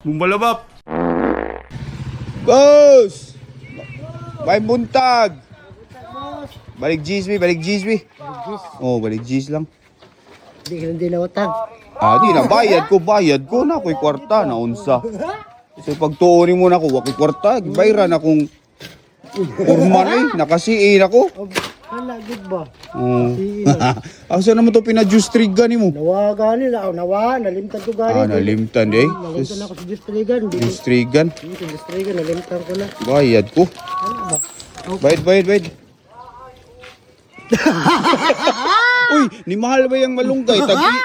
Bumbalabap. Boss! May buntag. Balik G's, balik G's. Oh, balik G's lang. Hindi na utang. Di na, bayad ko na ako'y kwarta na unsa. So pagtuunin mo na ako, ako'y kwarta, bayran akong urman nakasiin ako. Hala, good ba? Oh. Asa naman to pina-juice trigan ni mo? Nawa gani na, nalimtan ko gani. Nalimtan eh. Nalimtan ako sa Diyos Trigan. Juice trigan. Sa Diyos Trigan, nalimtan ko na. Bayad ko. Ano ba? Bayad. Uy, ni mahal ba yung malunggay?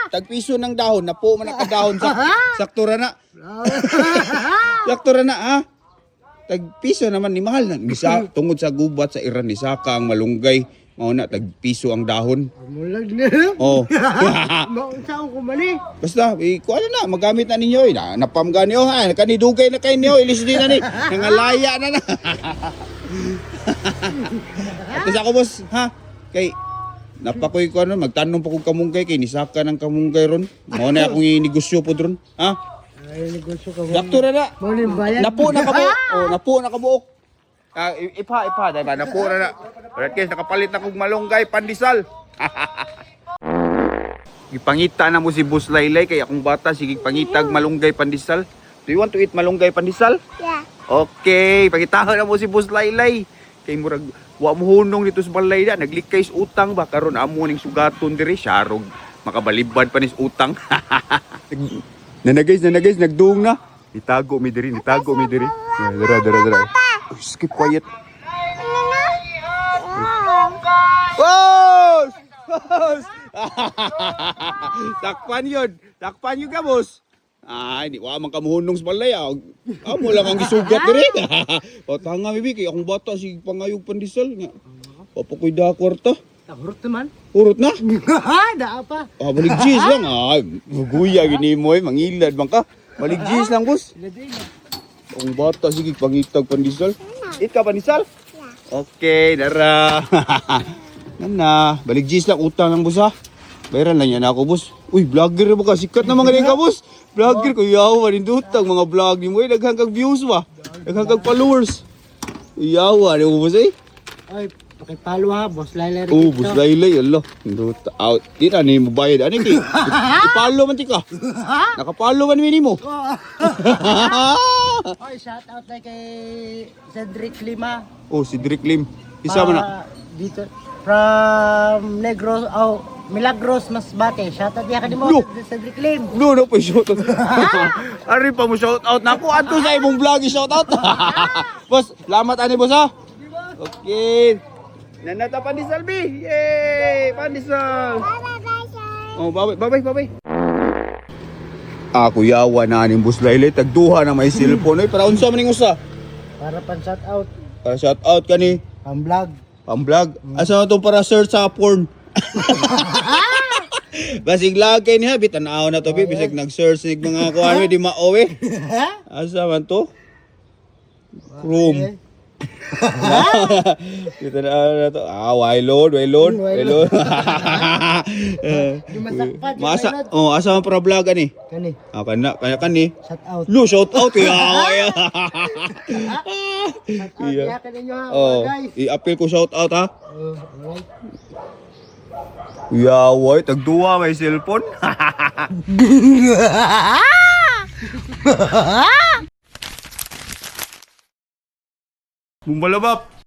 Tagpiso ng dahon, napo man nakadahon saktura na. Saktura na ha. Tagpiso naman ni mahal na. Tungod sa gubat sa Iran ni saka ang malunggay. Mao na tagpiso ang dahon. Mulag na. Oh. Maunsaon ko mali. Basta, kuha na, magamit na ninyo eh. Napam gani oh ha. Kanidugay na kayo niyo, ilis din na ni. Nangalaya na. At ako boss, ha? Kay napakoy ko ano, magtanong pa kong kamunggay kay nisaka ng kamunggay ron. Mao na akong inegosyo po ron. Ha? Ay, negosyo ka mo. Dakto na na. Maulin bayad. Napo na kabuok. Oh, napo na kabuok. Ipa, diba? Napo na na. Alright guys, nakapalit na kong malunggay pandesal. Ipangita na mo si Boss Laylay kay akong bata sige pangitag malunggay pandesal. Do you want to eat malunggay pandesal? Yeah. Okay, pangitahan na mo si Boss Laylay. Kay murag wa mo hunong dito sa balay da, naglikay sa utang ba karon amo ning sugaton diri syarog makabalibad pa nis utang. Na guys, nagduong na. Itago mi diri. Dara. Skip quiet. Boss! Takpan yun ka, boss. Hindi wa man kamuhunong sa balay. Amo lang ang gisugat diri. Patanga mi kay akong bata si pangayog pandesal nga. Papakoy da kwarta. Hurot naman. Urot na. Daa pa. Balik G's lang. Maguya gini mo mangilad man ka. Balik G's lang, boss. Akong bata sige pangitag pandesal. Eat ka pandesal? Okay, dara. Nana, balik G's lang utang ng boss ha. Bayaran lang yan ako, boss. Uy, vlogger ba ka? Sikat na mga ka, boss. Vlogger ko, yawa rin dutang mga vlog ni mo. Naghanggang views ba? Naghanggang followers. Yawa rin mo, boss eh. Ay, pakipalo ha, Boss Laylay. Oh, Boss Laylay, Allah. Duta out. Di na, ni mo bayad. Ano ki? Ipalo man ti ka. Nakapalo man mini mo. Ay, shout out na kay Cedric Lima. Oh, si Drake Lim. Isa man na. Dito, from Negros, Milagros, Masbate. Shout out niya ka mo, Lo! Cedric Lim. No, pa shoutout. Ari pa mo shoutout na ako. Ato sa imong vlog shoutout. Boss, salamat ani boss ha. Okay. Nanata pandesal bi. Yay! Pandesal. Oh, bye-bye. Ako yawa na aning Boss Laylay tagduha na may cellphone para unsa man ning usa? Para pan shout out. Para shoutout kani Ang vlog. ang vlog. Asa to para search sa porn. Basig lag kay niya bitan-aw na to bisig nag-search nig mga kuan di mao Asa man to? Chrome. Bitan-aw na to. Why load. Masa asa man para vlog ani? Kani, Kani. shout out. Lu shout out ya. Shout out niya ka ninyo ha, Oh, guys. i-appeal ko shout out ha. Alright. Yaway, tagduwa may cellphone. Bumbalabap.